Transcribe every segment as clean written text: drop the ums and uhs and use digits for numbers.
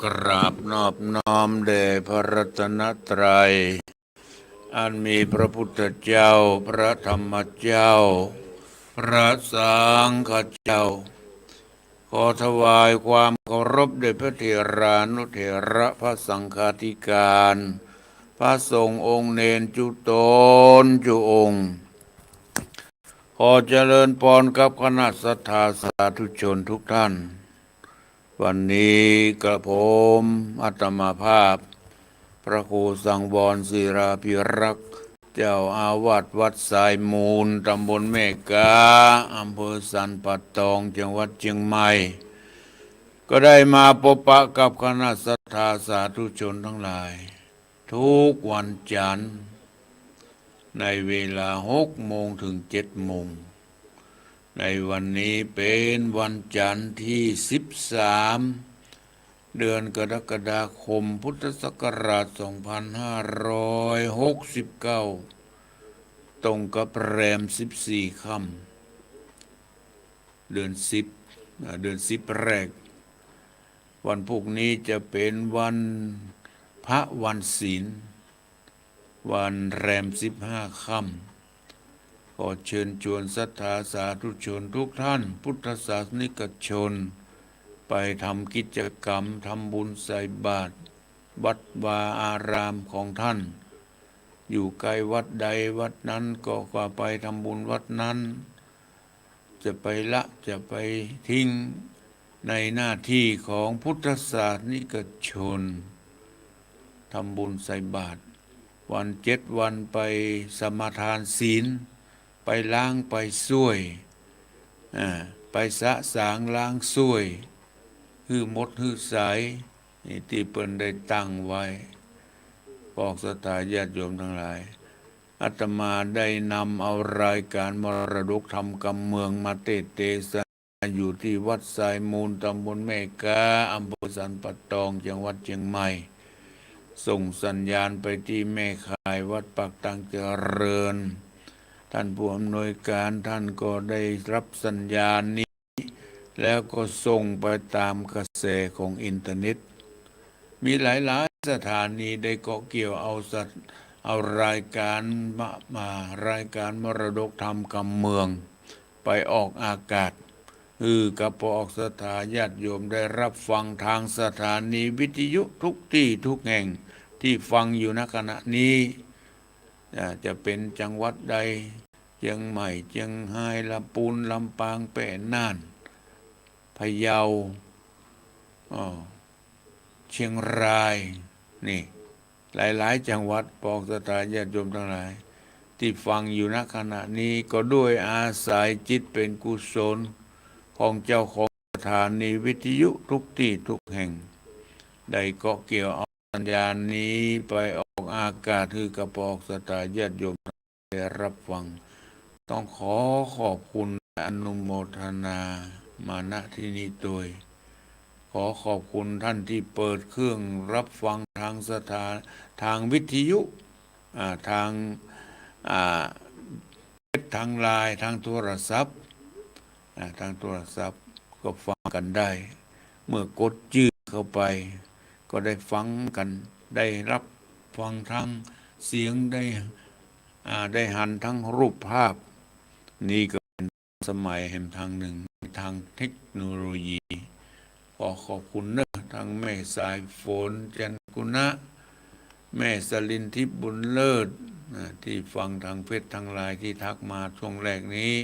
กราบนอบน้อมแด่พระรัตนตรัยอันมีพระพุทธเจ้าพระธรรมเจ้าพระสังฆเจ้าขอถวายความเคารพแด่พระเถรานุเถระพระสังฆาธิการพระสงฆ์องค์เนนจุตนจุองค์ขอเจริญพรกับคณะสัทธาสาธุชนทุกท่านวันนี้กระผมอาตมาภาพพระครูสังวรศิราภิรักษ์เจ้าอาวาสวัดสายมูลตำบลแม่กาอำเภอสันป่าตองจังหวัดเชียงใหม่ก็ได้มาพบปะกับคณะศรัทธาสาธุชนทั้งหลายทุกวันจันทร์ในเวลา6 โมงถึง7 โมงในวันนี้เป็นวันจันทร์ที่13 เดือนกรกฎาคมพุทธศักราช2569ตรงกับแรม14 ค่ำเดือน10แรกวันพรุ่งนี้จะเป็นวันพระวันศีลวันแรม15 ค่ำขอเชิญชวนศรัทธาสาธุชนทุกท่านพุทธศาสนิกชนไปทำกิจกรรมทำบุญใส่บาตรวัดวาอารามของท่านอยู่ใกล้วัดใดวัดนั้นก็ไปทำบุญวัดนั้นจะไปละจะไปทิ้งในหน้าที่ของพุทธศาสนิกชนทำบุญใส่บาตรวัน7 วันไปสมาทานศีลไปล้างไปส้วยไปสะสางล้างส้วยหื้อมดหื้อสายนี่ที่เปิ้นได้ตั้งไว้บอกศรัทธาญาติโยมทั้งหลายอาตมาได้นำเอารายการมรดกธรรมกำเมืองมาเตสอยู่ที่วัดสายมูลตำบลแม่กาอำเภอสันป่าตองจังหวัดเชียงใหม่ส่งสัญญาณไปที่แม่ข่ายวัดปากตังเจริญท่านผู้อำนวยการท่านก็ได้รับสัญญาณนี้แล้วก็ส่งไปตามกระแสของอินเทอร์เน็ตมีหลายๆสถานีได้เกาะเกี่ยวเอารายการรายการมรดกธรรมกำเมืองไปออกอากาศกับพอออกสถาญาติโยมได้รับฟังทางสถานีวิทยุทุกที่ทุกแห่งที่ฟังอยู่ณขณะนี้จะเป็นจังหวัดใดเชียงใหม่เชียงรายลำพูนลำปางแป่น่านพะเยาเชียงรายนี่หลายๆจังหวัดปอกสถาญาติโยมทั้งหลายที่ฟังอยู่ณขณะนี้ก็ด้วยอาศัยจิตเป็นกุศลของเจ้าของสถานีวิทยุทุกที่ทุกแห่งได้เกาะเกี่ยวเอาสัญญาณนี้ไปออกอากาศคือกระปอกสถาญาติโยมได้รับฟังต้องขอบคุณอนุโมทนามาณที่นี้โดยขอบคุณท่านที่เปิดเครื่องรับฟังทางวิทยุทางทางไลน์ทางโทรศัพท์ก็ฟังกันได้เมื่อกดชื่อเข้าไปก็ได้ฟังกันได้รับฟังทั้งเสียงได้หันทั้งรูปภาพนี่ก็เป็นสมัยแห่งทางหนึ่งทางเทคโนโลยีขอบคุณทางแม่สายฝนจันกุณะแม่สลินทิพย์บุญเลิศที่ฟังทางเฟซทางไลน์ที่ทักมาช่วงแรกนี้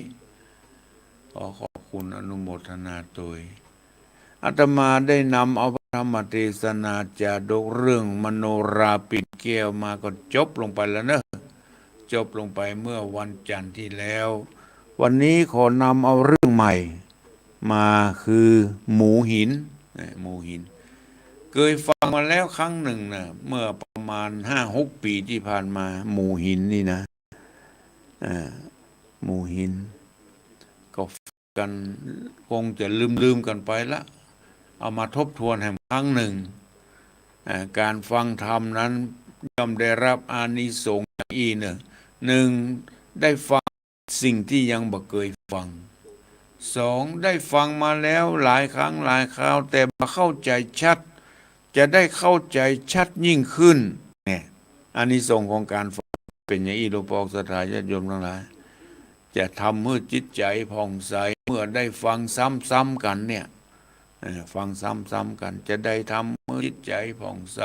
ขอบคุณอนุโมทนาโดยอาตมาได้นำเอาพระธรรมเทศนาจาดกเรื่องมโนราปิดแก้วมาก็จบลงไปแล้วจบลงไปเมื่อวันจันทร์ที่แล้ววันนี้ขอนำเอาเรื่องใหม่มาคือหมูหินเคยฟังมาแล้วครั้งหนึ่งนะเมื่อประมาณ5-6 ปีที่ผ่านมาหมูหินนี่นะหมูหินก็กันคงจะลืมกันไปละเอามาทบทวนให้ครั้งหนึ่งการฟังธรรมนั้นย่อมได้รับอานิสงส์อย่างอีหนึ่งได้ฟังสิ่งที่ยังบ่เคยฟัง2ได้ฟังมาแล้วหลายครั้งหลายคราวแต่บ่เข้าใจชัด จะได้เข้าใจชัดยิ่งขึ้นเนี่ยอานิสงส์ของการฟังเป็นอย่างนี้หลวงพ่อศรัทธาญาติโยมทั้งหลายจะทำให้จิตใจผ่องใสเมื่อได้ฟังซ้ำๆกันเนี่ยฟังซ้ำๆกันจะได้ทำให้จิตใจผ่องใส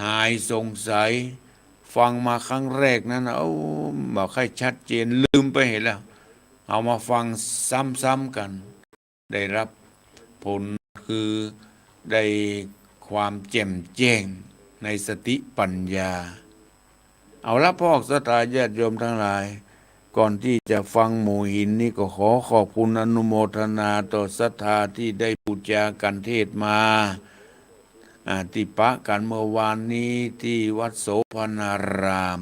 หายสงสัยฟังมาครั้งแรกนั้นบอกให้ชัดเจนลืมไปเห็นแล้วเอามาฟังซ้ำๆกันได้รับผลคือได้ความแจ่มแจ้งในสติปัญญาเอาละพ่อศรัทธาญาติโยมทั้งหลายก่อนที่จะฟังหมู่หินนี่ก็ขอขอบคุณอนุโมทนาต่อศรัทธาที่ได้บูชากันเทศมาที่ปะกันเมื่อวานนี้ที่วัดโสภณาราม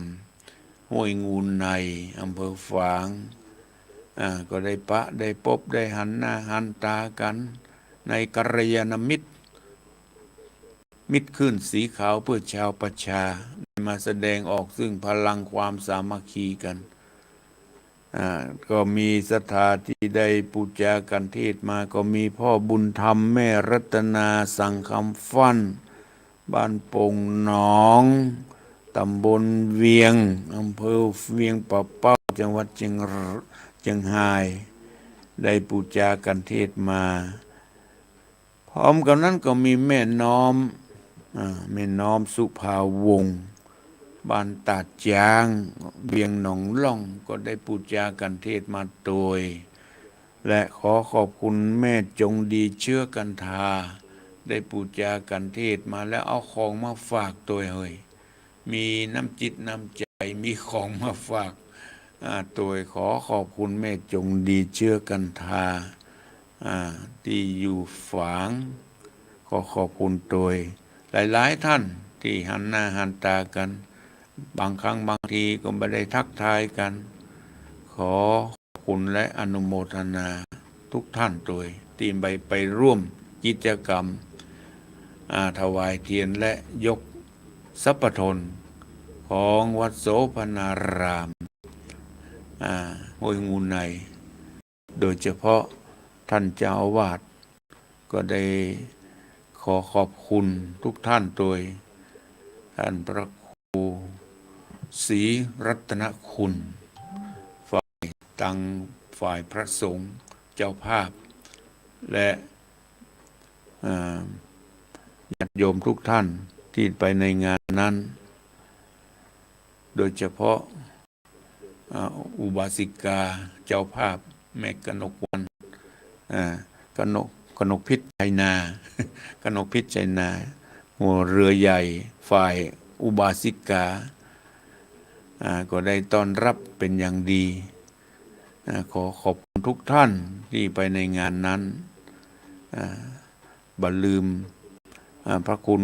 ห้วยงูในอำเภอฝางก็ได้ปะได้พบได้หันหน้าหันตากันในกัลยาณมิตรขึ้นสีขาวเพื่อชาวประชามาแสดงออกซึ่งพลังความสามัคคีกันก็มีศรัทธาที่ได้ปูจากันเทศมาก็มีพ่อบุญธรรมแม่รัตนาสังคำฟั่นบ้านปงหนองตำบลเวียงอำเภอเวียงป่าเป้าจังหวัดเชียงรายได้ปูจากันเทศมาพร้อมกับนั้นก็มีแม่น้อมสุภาวงศ์บ้านตาดจางเวียงหนองล่องก็ได้ปูจากันเทศมาโดยและขอขอบคุณแม่จงดีเชื่อกันทาได้ปูจากันเทศมาแล้วเอาของมาฝากตัวเฮ้ยมีน้ำจิตน้ำใจมีของมาฝากตัวขอขอบคุณแม่จงดีเชื่อกันทาที่อยู่ฝางขอขอบคุณตัวหลายๆท่านที่หันหน้าหันตากันบางครั้งบางทีก็ไม่ได้ทักทายกันขอขอบคุณและอนุโมทนาทุกท่านโดยที่ไปร่วมกิจกรรมถวายเทียนและยกสัพพทนของวัดโสภณารามห้วยงูในโดยเฉพาะท่านเจ้าอาวาสก็ได้ขอขอบคุณทุกท่านโดยท่านพระครูศรีรัตนคุณฝ่ายพระสงฆ์เจ้าภาพและญาติโยมทุกท่านที่ไปในงานนั้นโดยเฉพาะอุบาสิกาเจ้าภาพแม่กนกวันกนกพิษชัยนากนกพิษชัยนาหัวเรือใหญ่ฝ่ายอุบาสิกาก็ได้ต้อนรับเป็นอย่างดีขอขอบคุณทุกท่านที่ไปในงานนั้นบ่ลืมพระคุณ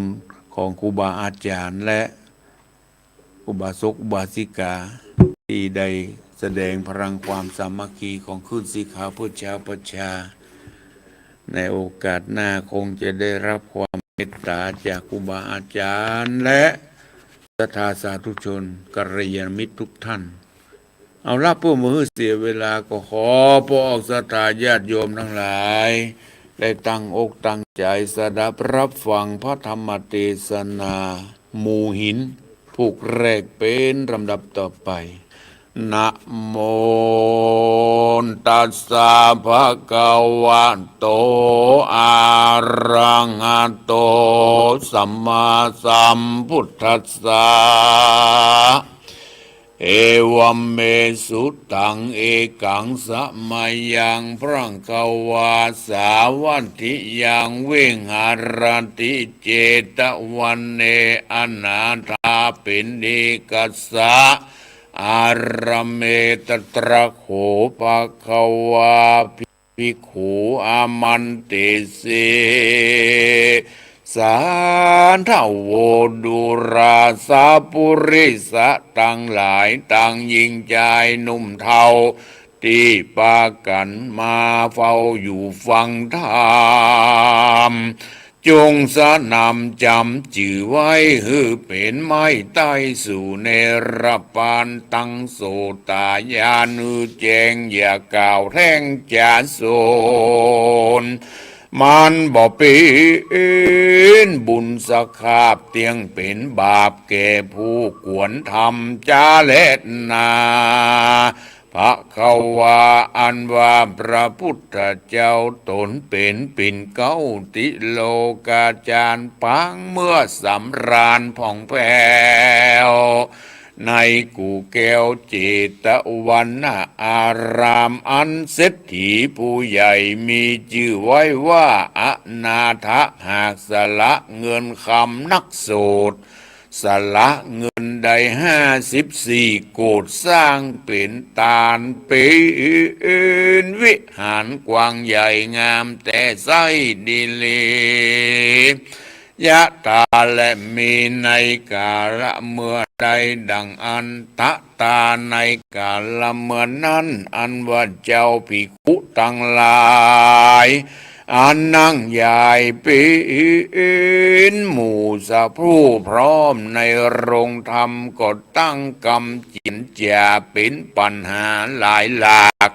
ของครูบาอาจารย์และอุบาสกอุบาสิกาที่ได้แสดงพลังความสามัคคีของคลื่นสีขาวเพื่อชาวประชาในโอกาสหน้าคงจะได้รับความเมตตาจากครูบาอาจารย์และศรัทธาสาธุชนกัลยาณมิตรทุกท่านเอาละเพื่อมือเสียเวลาก็ขอพวกศรัทธาญาติโยมทั้งหลายได้ตั้งอกตั้งใจสดับรับฟังพระธรรมเทศนาหมู่หินผูกแรกเป็นลำดับต่อไปนะโมตัสสะภะคะวะโตอะระหะโตสัมมาสัมพุทธัสสะเอวัมเมสุตังเอกังสะมายังพระกวาสาวัตถิยังเวงหารติเจตวันเนอนาถาปินดิกัสสะอารเมตตระโขภควาภิกขุอามันติเสสาธโวดุราสาปุริสะตั้งหลายตั้งยิงใจหนุ่มเทาที่ปากันมาเฝ้าอยู่ฟังธรรมจงสนำจำจื่อไว้ฮือเป็นไม้ใต้สู่เนรปานตั้งโสตายานือแจงอย่ากล่าวแท่งจาโซน มันบ่เป็นบุญสคาบเตียงเป็นบาปแก่ผู้กวนทำจาเล็ดนาพระเขาว่าอันว่าพระพุทธเจ้าตนเป็นปิ่นเก้าติโลกาจารย์ปังเมื่อสำราญผ่องแผ้วในกูแก้วเจตวันนาอารามอันเศรษฐีผู้ใหญ่มีชื่อไว้ว่าอนาถหากสละเงินคำนักโสดสละเงินได้54 โกฏสร้างเป็นตาลเป็นวิหารกว้างใหญ่งามแต่ไส้ดีเลยะตาและมีในกาละเมื่อใดดังอันตะตาในกาละเมื่อนั้นอันว่าเจ้าภิกขุทั้งหลายอันนั่งใหญ่เป็นหมู่สะผู้พร้อมในโรงธรรมก็ตั้งกำจินจาเป็นปัญหาหลายหลาก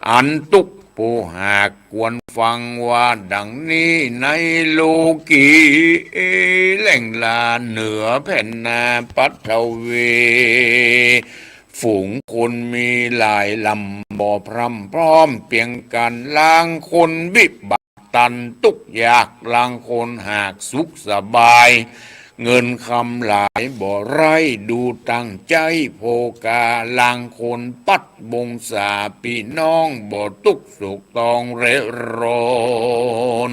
อันตุกผู้หากควรฟังว่าดังนี้ในโลกีแหล่งลาเหนือแผ่นนาปัทเวฝูงคนมีหลายลำบ่พร่ำพร้อมเพียงกันล้างคนวิบัติตันทุกยากล้างคนหากสุขสบายเงินคำหลายบ่ไรดูตั้งใจโภกาลางคนปัดบงสาพี่น้องบ่ตุกสุกตองเร่ร่อน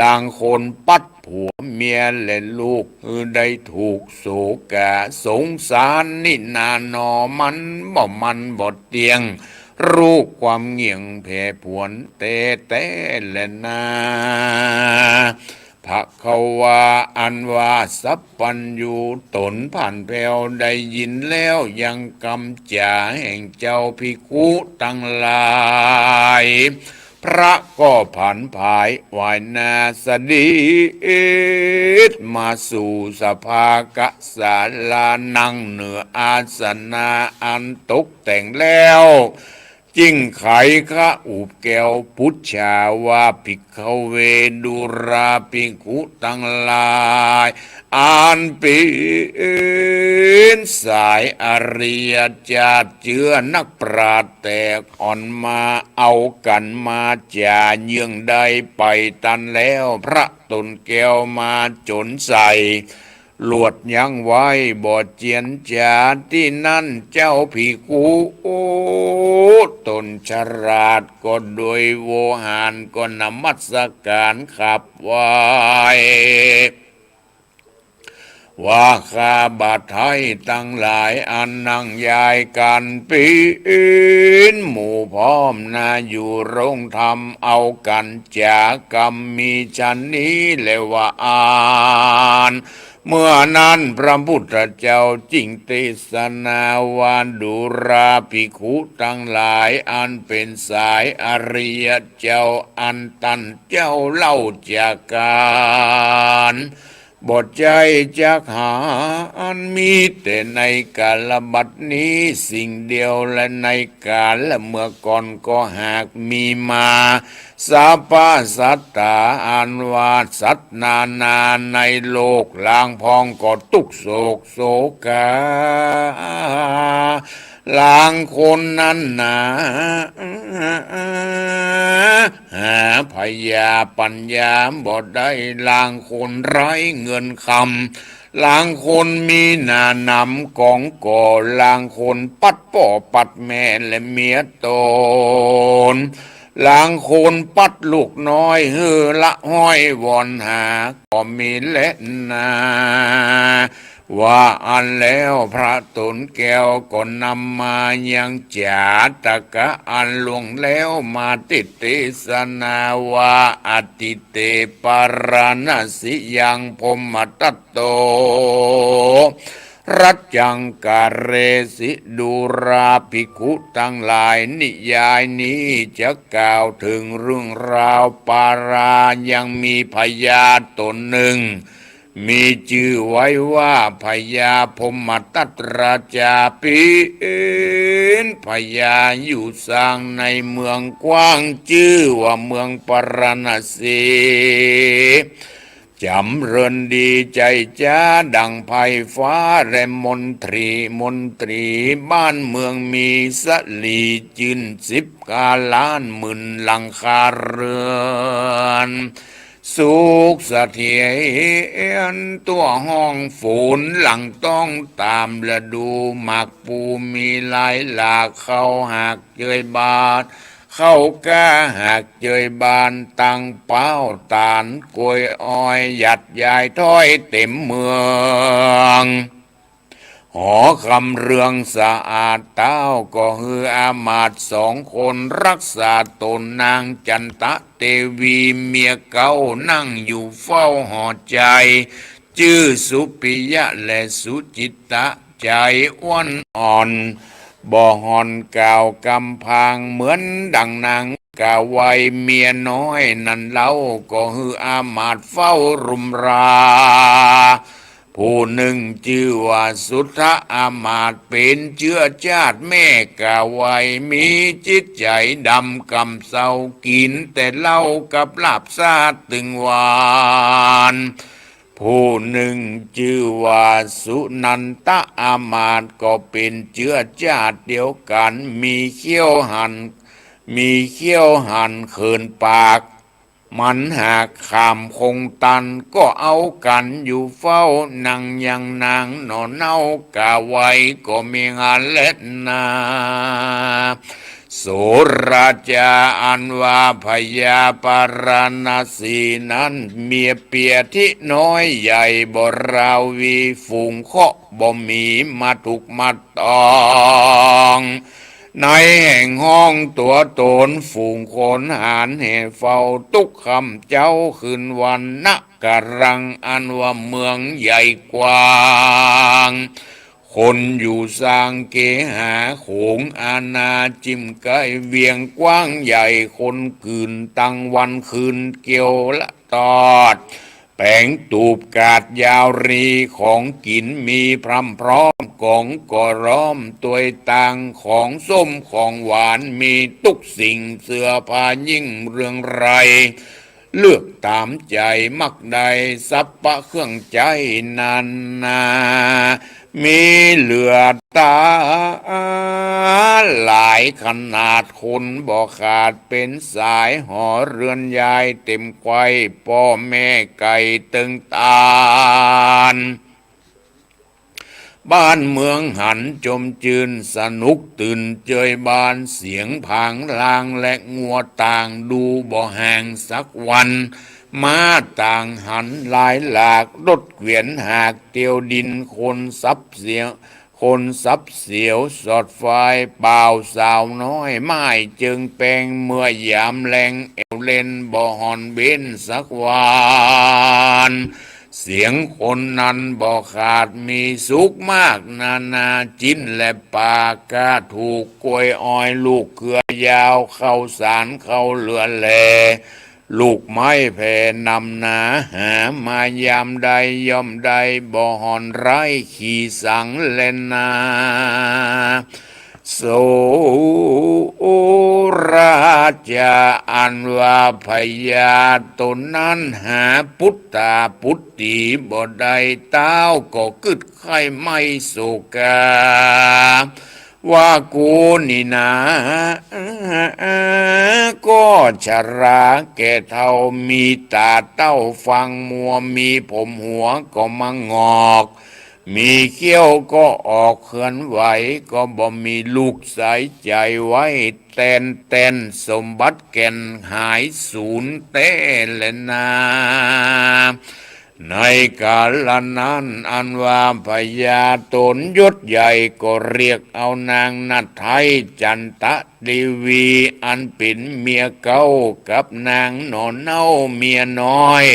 ลางคนปัดผัวเมียและลูกได้ถูกโศกาสงสารนี่นานอมันบ่เตียงรูปความเงี่ยงแผ่ผวนแต่และนาพระเขาว่าอันว่าสัพพัญญูตนผ่านแผ่วได้ยินแล้วยังกำจ่าแห่งเจ้าภิกขุทั้งหลายพระก็ผันผายวายนาสดีมาสู่สภากะศาลานั่งเหนืออาสนะอันตกแต่งแล้วจิ้งไขข้าอุบแก้วพุทธาว่าภิกขเวดุราภิกขุทั้งหลายอันเป็นสายอริยจาตเจือนักปราชญ์แตกอ่อนมาเอากันมาจ่าเยื่องใดไปตันแล้วพระตนแก้วมาจนใส่ลวดยังไว้บอดเจียนจาที่นั่นเจ้าภิกขุตนฉลาดก็โดยโวหารก็นมัสการขับไว้ว่าข้าบาทไทยตั้งหลายอันนั่งยายกันปีนหมู่พร้อมนาอยู่โรงธรรมเอากันจากกรรมมีชันนี้เลยว่าอ่านเมื่อนั้นพระพุทธเจ้าจิงเทศนาวานดุราภิกขุทั้งหลายอันเป็นสายอริยเจ้าอันตันเจ้าเล่าจากการบทใจจักหาอันมีแต่ในกาลบัดนี้สิ่งเดียวและในกาลและเมื่อก่อนก็หากมีมาสัพพสัตตาอันว่าสัตว์นาในโลกลางพองก็ตุกโศกโศกาลางคนนั้นนาหาพยาปัญญาบ่ได้ลางคนไร้เงินคำลางคนมีหน้านำกองก่อลางคนปัดป่อปัดแม่และเมียตนลางคนปัดลูกน้อยละห้อยวอนหาก็มีและนาว่าอันแล้วพระตนแก้วก็นำมายังจาตกะอันลวงแล้วมาติเตสนาว่าอติเตปารณสิยังพมตัตโตรัจจังกาเรสิดุราภิกขุทั้งหลายนิยายนี้จะกล่าวถึงเรื่องราวปารายังมีพญาตนหนึ่ง มีชื่อไว้ว่าพญาพมตัตราชาปีนพญาอยู่สร้างในเมืองกว้างชื่อว่าเมืองปรณสีจำเริญดีใจจ้าดังไพ่ฟ้าและมนตรีบ้านเมืองมีสลีจืน10 กาล้าน 10,000 หลังคาเรือนสุขเสถียรตัวห้องฝนหลังต้องตามฤดูหมากปูมีหลายหลากเข้าหักเจยบาทเข้าก้าหักเจยบานตั้งเป้าตานกล้วยอ้อยหยัดยายถ้อยเต็มเมืองหอคำเรืองสะอาดเต้าก็ฮืออามาตย์2 คนรักษาตนนางจันตะเตวีเมียเก่านั่งอยู่เฝ้าหอใจชื่อสุปิยะและสุจิตตะใจอ้วนอ่อนบ่หอนกล่าวกำพางเหมือนดังนางกาไวเมียน้อยนั่นเล่าก็ฮืออามาตย์เฝ้ารุมราผู้หนึ่งชื่อว่าสุทธะอามาตย์เป็นเชื้อชาติแม่กาไวมีจิตใจดำกำเศร้ากินแต่เหล้ากับลาบซาตึงหวานผู้หนึ่งชื่อว่าสุนันตะอามาตย์ก็เป็นเชื้อชาติเดียวกันมีเขี้ยวหันเขินปากมันหากขามคงตันก็เอากันอยู่เฝ้านั่งยังนางนอนเน่ากาไว้ก็มีงานเล็ดนาโสราชาอันว่าพญาปารณสีนั้นเมียเปียที่น้อยใหญ่บราวีฝูงเคาะบ่มีมาถูกมาตองในแห่งห้องตัวตนฝูงคนหานเหเฝ้าตุกคำเจ้าคืนวันนักกรังอันว่าเมืองใหญ่กว้างคนอยู่สร้างเกหาโขงอาณาจิ้มไกเวียงกว้างใหญ่คนคืนตั้งวันคืนเกี่ยวละตอดแป้งตูบกาดยาวรีของกินมีพร่ำพร้อมกองก็ร้อมตัวต่างของส้มของหวานมีทุกสิ่งเสื้อผ้ายิ่งเรืองไรเลือกตามใจมักใดสัพพะเครื่องใจนานามีเหลือตาหลายขนาดคนบ่ขาดเป็นสายหอเรือนยายเต็มไข่พ่อแม่ไก่ตึงตาลบ้านเมืองหันจมจืนสนุกตื่นเจยบานเสียงผางลางและงัวต่างดูบ่ห่างสักวันมาต่างหันลายหลากรถเกวียนหากเตียวดินคนซับเสียวสอดไฟเปล่าสาวน้อยไม้จึงแปลงเมื่อยามแรงเอวเล่นบ่หอนเบนสักวานเสียงคนนั้นบ่ขาดมีสุขมากนาจิ้นและปากกาถูกกล้วยอ้อยลูกเขือยาวเข้าสารเข้าเลือแลลูกไม้แผ่นำนาหามายามใดย่อมใดบ่หอนไร้ขี่สังเล่นนาโสราชาอันว่าพญาตนนั้นหาพุทธาพุทธีบ่ได้เต้าก็กึดไข่ไม่โศกาว่ากูนี่นะก็ชราแก่เท่ามีตาเต้าฟังมัวมีผมหัวก็มางอกมีเขี้ยวก็ออกเคลื่อนไหวก็บ่มีลูกสายใจไว้แตนสมบัติแก่นหายสูญเต้และนาในกาลนั้นอันว่าพญาตนยศใหญ่ก็เรียกเอานางนัทไทยจันตะดีวีอันเป็นเมียเก่ากับนางหนอนเน่าเมียน้อย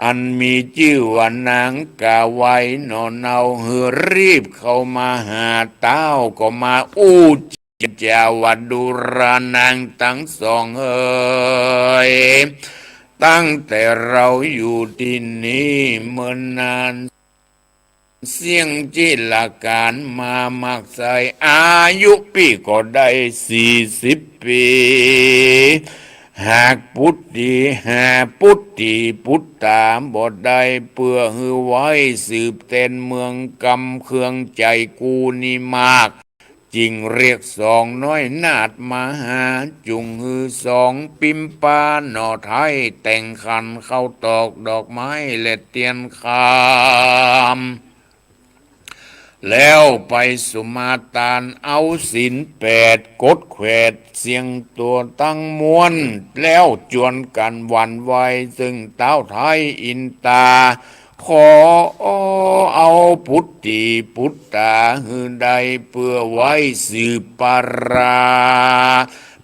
อันมีชื่อว่านางกาไว้นอนเนาเฮือรีบเข้ามาหาเต้าก็มาอู้จาวัดดูรานางทั้งสองเอ่ย ตั้งแต่เราอยู่ที่นี่เมื่อนานเสียงจิตละการมามักใส่อายุปีก็ได้40 ปีหากพุทธิหาพุทธิพุทธาบ่ได้เพื่อหือไว้สืบเต้นเมืองกำเครื่องใจกูนี่มากจิงเรียกสองน้อยนาดมาหาจุงฮือสองปิมปาหน่อไทยแต่งขันเข้าตอกดอกไม้และเตียนคามแล้วไปสุมาตานเอาศีล8กดแขวดเสียงตัวตั้งมวนแล้วจวนกันวันไว้ซึ่งเต้าไทยอินตาขอเอาพุทธิพุทธาหือใดเพื่อไว้สืบปารา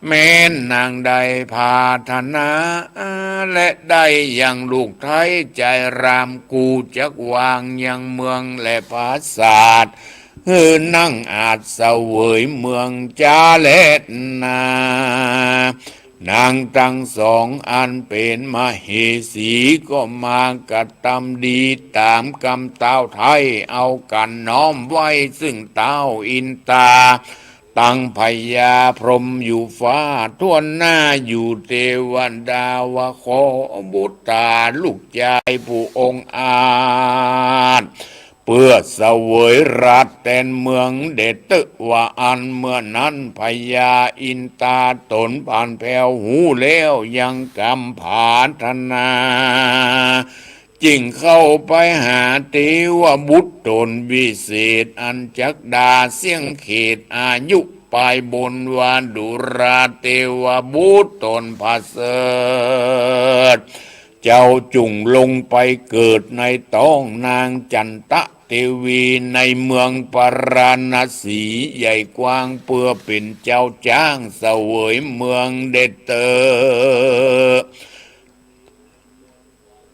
แม้นนางใดพาธนาและได้ยังลูกไทยใจรามกูจักวางยังเมืองและภาษาทฮือนั่งอาจเสวยเมืองจาเลตนานางทั้งสองอันเป็นมเหสีก็มากระทำดีตามกรรมเต้าไทยเอากันน้อมไว้ซึ่งเต้าอินตาตั้งพญาพรหมอยู่ฟ้าทวนหน้าอยู่เทวันดาวขอบุตรลูกชายผู้องค์อาจเพื่อเสวยรัฐแดนเมืองเดชตึว่าอันเมื่อนั้นพญาอินตาตนผ่านแผ่วหูแล้วยังกำผาธนาจึงเข้าไปหาเทวบุตรตนวิเศษอันจักดาเสียงเขตอายุไปบนวาดุราเทวบุตรตนพาเสดเจ้าจุงลงไปเกิดในต้องนางจันตะเทวีในเมืองปาราณสีใหญ่กว้างเพื่อเป็นเจ้าจ้างเสวยเมืองเดชเตอ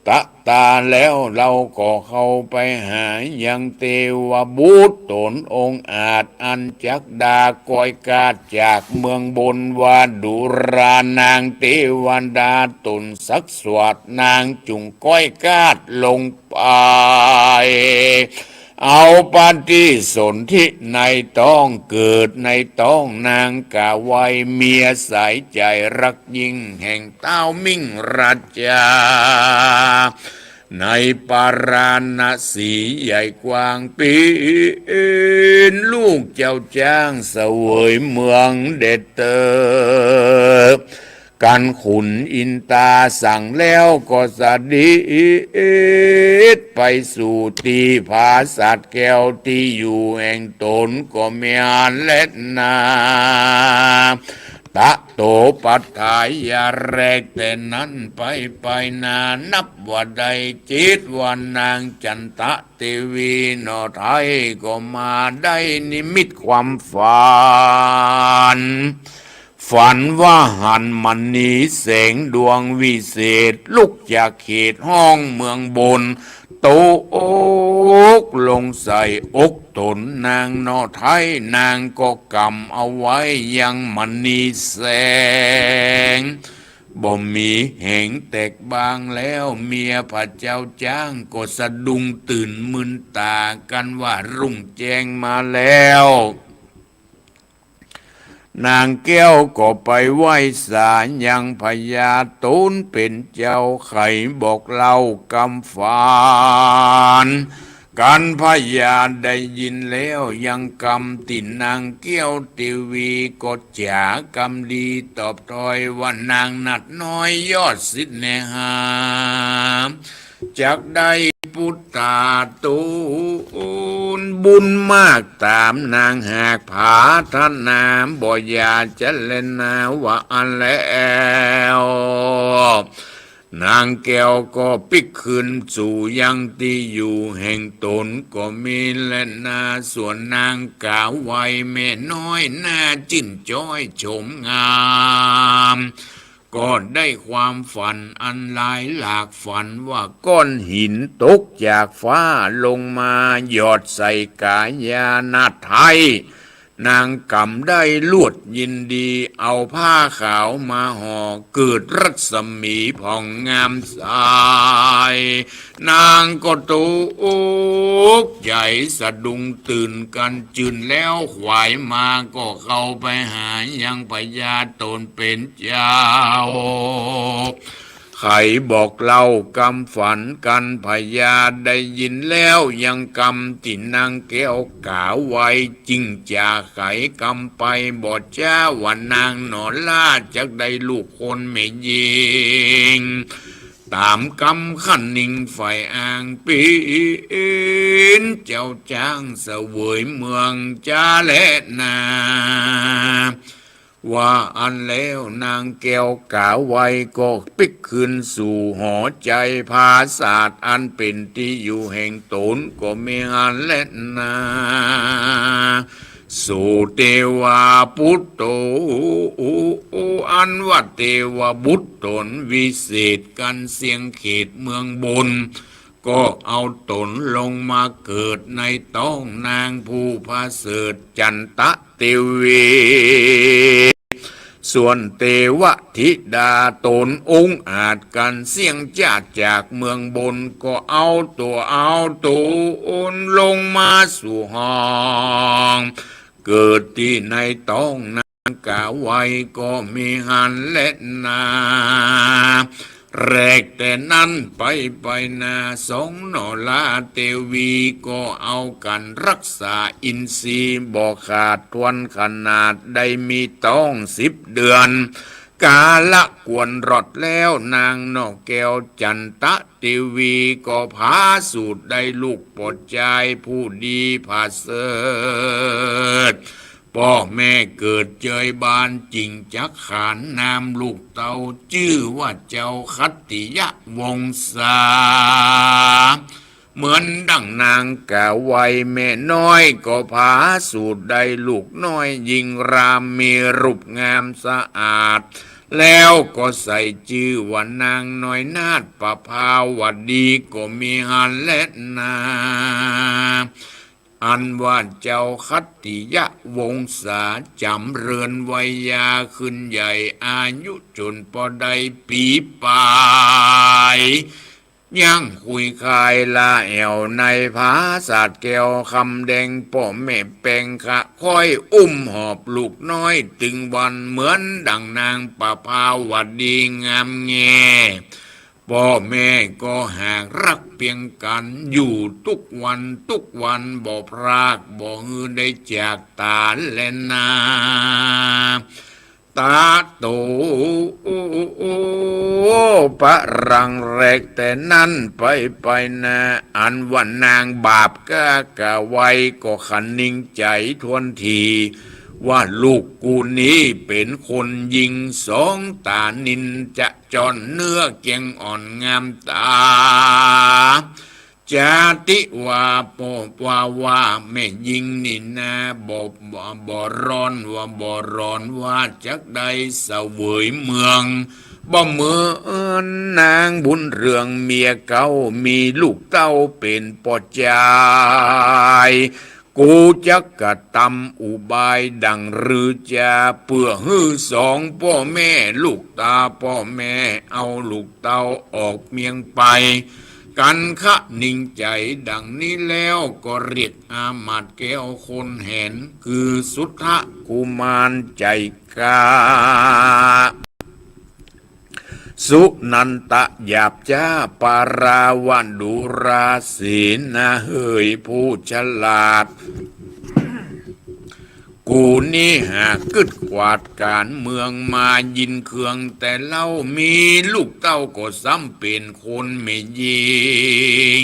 ตะตาแล้วเราก็เข้าไปหายังเทวบุตรตนองค์อาจอันจักดากอยกาจากเมืองบนวาดุรานางเทวันดาตนสักสวดนางจุงก้อยกาดลงไปเอาปฏิสนธิในต้องเกิดในต้องนางกะไวเมียสายใจรักยิ่งแห่งเต้ามิ่งราชาในปาราณสีใหญ่กว้างปีนลูกเจ้าจ้างเสวยเมืองเดชเตอกันขุนอินตาสั่งแล้วก็สดิดไปสู่ที่ผาสัตว์แก้วที่อยู่แห่งตนก็เมียนเล็ดนาตะโตปัฏฐายาแรกแต่นั้นไปนานับว่าใดจิตวันนางจันตะเทวีนอไทยก็มาได้นิมิตความฝันว่าหันมันนีแสงดวงวิเศษลุกจากเขตห้องเมืองบนโตอกลงใส่อกตนนางนอไทยนางก็กำเอาไว้ยังมันนีแสงบ่มีแห่งแตกบางแล้วเมียพระเจ้าจ้างก็สะดุ้งตื่นมึนตากันว่ารุ่งแจ้งมาแล้วนางแก้วก็ไปไหว้ศาลยังพญาตูนเป็นเจ้าไข่บอกเล่ากำฝานกันพญาได้ยินแล้วยังกำตินนางแก้วทีวีก็จากำดีตอบถอยว่านางนัดน้อยยอดสิทธิเนหาจากได้พุทธาตูนบุญมากตามนางหากผาทนามบ่อยาจะเล่นนาว่าอันแล้วนางแก้วก็ปิกขึ้นสู่ยังที่อยู่แห่งตนก็มีเล่นนาส่วนนางกาไวแม่น้อยหน้าจิ้นจ้อยชมงามก็ได้ความฝันอันหลายหลากฝันว่าก้อนหินตกจากฟ้าลงมาหยอดใส่กายานาไทย นางกำได้ลวดยินดีเอาผ้าขาวมาห่อเกิดรัศมีผ่องงามสายนางก็ตกใจสะดุ้งตื่นกันจืนแล้วขวายมาก็เข้าไปหายังพญาตนเป็นเจ้าใครบอกเล่ากำฝันกันพญาได้ยินแล้วยังกำตินางแก้วกาไว้จริงจะไขกำไปบอกจ้าว่านางหนอล่าจักได้ลูกคนไม่ยิงตามกำขันนิ่งไฟอ่างปีนเจ้าจ้างเสวยเมืองจ้าและนาว่าอันแล้วนางแก้วกาไว้ก็ปิกขึ้นสู่หอใจภาศาสตร์อันเป็นที่อยู่แห่งตนก็มีอันและนาสู่เทวาพุทโธอันว่าเทวบุตรตนวิเศษกันเสียงเขตเมืองบนก็เอาตนลงมาเกิดในต้องนางผู้พาเสดจันตะเทวีส่วนเทวธิดาตนองค์อาจกันเสียงจากเมืองบนก็เอาตัวลงมาสู่ห้องเกิดที่ในต้องนางกาไว้ก็มีหันและนาแรกแต่นั้นไปนาสองหนอลาเทวีก็เอากันรักษาอินทรีย์บ่ขาดทวนขนาดได้มีต้อง10 เดือนกาละกวนรอดแล้วนางนอกแก้วจันตะเทวีก็พาสูตรได้ลูกปลดใจผู้ดีผาเสดพ่อแม่เกิดเจยบานจริงจักขานนามลูกเต่าชื่อว่าเจ้าคัตติยะวงศาเหมือนดังนางกาไว้แม่น้อยก็พาสูตรได้ลูกน้อยยิ่งรามมีรูปงามสะอาดแล้วก็ใส่ชื่อว่านางน้อยนาฏประภาวดีก็มีหันและนาอันว่าเจ้าคัตติยะวงศาจำเรือนวัยยาขึ้นใหญ่อายุจนพอได้ปีปลายยังคุยคายลาแอวในภาษาแก้วคำแดงป่อแม่แปงขะค่อยอุ้มหอบลูกน้อยตึงวันเหมือนดังนางประภาวดีงามแงพ่อแม่ก็หากรักเพียงกันอยู่ทุกวันบ่พรากบ่ฮือได้จากตาและนาตาโตปะรังแรกแต่นั้นไปนะอันว่านางบาปกะไว้ก็ขันนิ่งใจทวนทีว่าลูกกูนี้เป็นคนยิงสองตานินจะจอนเนื้อเกียงอ่อนงามตาจาติว่าปบว่าแม่ยิงนี่นาบ่ร้อนว่าจักได้เสวยเมืองบ่เหมือนนางบุญเรืองเมียเก่ามีลูกเต้าเป็นปอจายกูจักกะตำอุบายดังหรือจะเพื่อฮื้อสองพ่อแม่ลูกตาพ่อแม่เอาลูกเต้าออกเมียงไปกันคะนิ่งใจดังนี้แล้วก็เรียกอามาตย์แก้วคนเห็นคือสุทธกุมารใจกาสุนันตะหยาบจ้าปาราวันดุราศีนะเฮยผู้ฉลาดกูนี่หากกึดกวาดการเมืองมายินเคืองแต่เล่ามีลูกเต้าก็ซ้ำเป็นคนไม่ยิง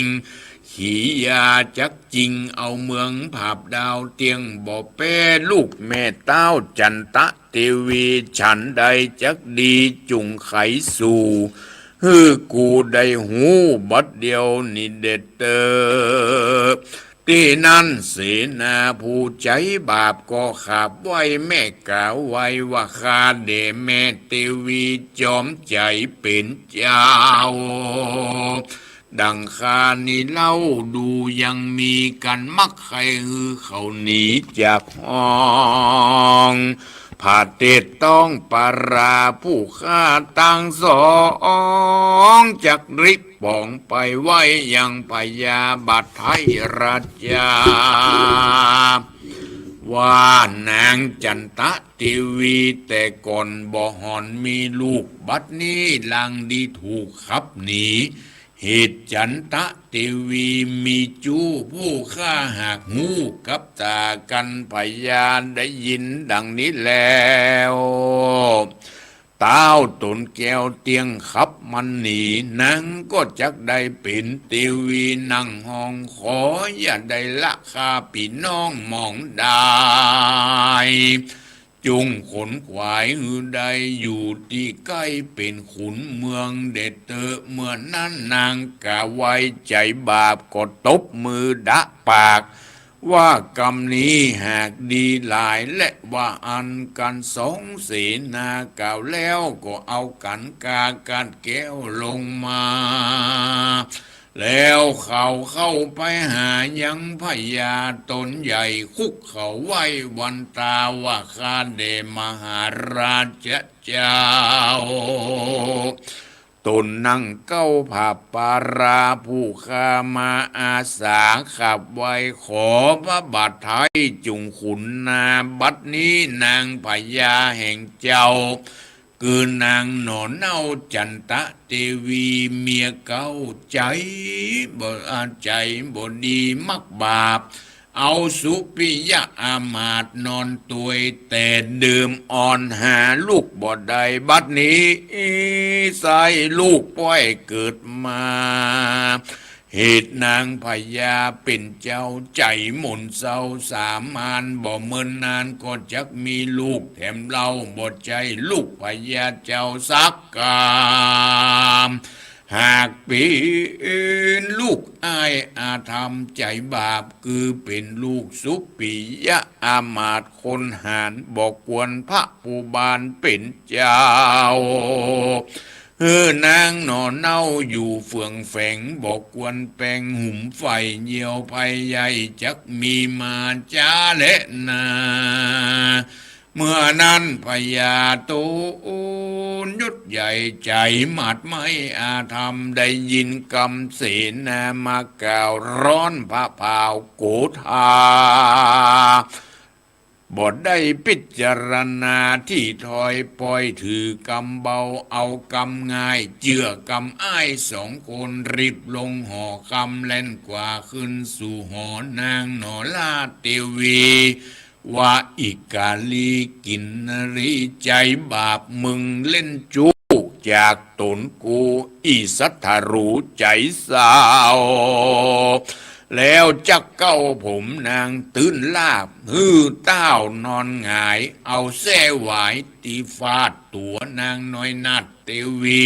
ขี่ยาจักจริงเอาเมืองผาบดาวเตียงบ่แป้ลูกแม่เต้าจันตะเทวีฉันใดจักดีจุงไขสู่ฮือกูได้หูบัดเดียวนี่เด็ดเตอที่นั่นเสนาผู้ใจบาปก็ขับไว้แม่กล่าวไว้ว่าข้าเดแม่เทวีจอมใจเป็นเจ้า ดังคานี้เล่าดูยังมีกันมักใครฮือเขาหนีจากห้องผาเตดต้องปาราผู้ฆ่าตั้งสองจักริบป่องไปไว้ยังพญาบัตรไทยราชาว่านางจันตะทีวีแต่ก่อนบ่หอนมีลูกบัดนี้ลังดีถูกขับหนีเหตุจันตะทีวีมีจู้ผู้ฆ่าหากหูกับตากันพยานได้ยินดังนี้แล้วต้าวตนแก้วเตียงขับมันหนีนังก็จักได้เป็นทีวีนั่งห้องขออย่าได้ละคาพี่น้องมองได้จุงขนขวายหือใดอยู่ที่ใกล้เป็นขุนเมืองเด็ดเตอเมื่อนั้นนางกะไว้ใจบาปก็ตบมือดะปากว่ากรรมนี้หากดีหลายและว่าอันกันสองเสนาเก่าแล้วก็เอากันกากันแก้วลงมาแล้วเขาเข้าไปหายังพญาตนใหญ่คุกเขาไว้วันตาว่าข้าเดมหาราชเจ้าตนนั่งเก้าผาปาราผู้ข้ามาอาสาขับไว้ขอพระบาทไทยจุงขุนนาบัดนี้นางพญาแห่งเจ้าคือนางหนอนเน่าจันตะเทวีเมียเก่าใจบ่ใจบ่ดีมักบาปเอาสุปิยะอามาตนอนตวยแต่ดื่มอ่อนหาลูกบ่ได้บัดนี้ใส่ลูกป้อยเกิดมาเหตุนางพญาเป็นเจ้าใจหมุนเศร้าสามานบ่เมินนานก็จักมีลูกแถมเล่าบ่ใจลูกพญาเจ้าสักกามหากเป็นลูกอ้ายอาธรรมใจบาปคือเป็นลูกสุปิยะอามาตย์คนหารบอกควรพระผู้บานเป็นเจ้านางหนอเน่าอยู่เฟืองแฝงบอกกวนแปงหุ่มไฟเหี่ยวภัยใหญ่จักมีมาจ้าและนาเมื่อนั้นพญาตูนยุดใหญ่ใจหมัดไม่อาธรรมได้ยินกำเสนามากล่าวร้อนพระพาวโกธาบ่ได้พิจารณาที่ถอยปล่อยถือกำเบาเอากำง่ายเจือกำอ้ายสองคนรีบลงหอกำเล่นกว่าขึ้นสู่หอนางหนอลาเทวีว่าอิกาลีกินนรีใจบาปมึงเล่นจุกจากตนกูอีสัทธารูใจสาวแล้วจักเก้าผมนางตื่นลาบเต้านอนหงายเอาแส้หวายตีฟาดตัวนางน้อยนัดเทวี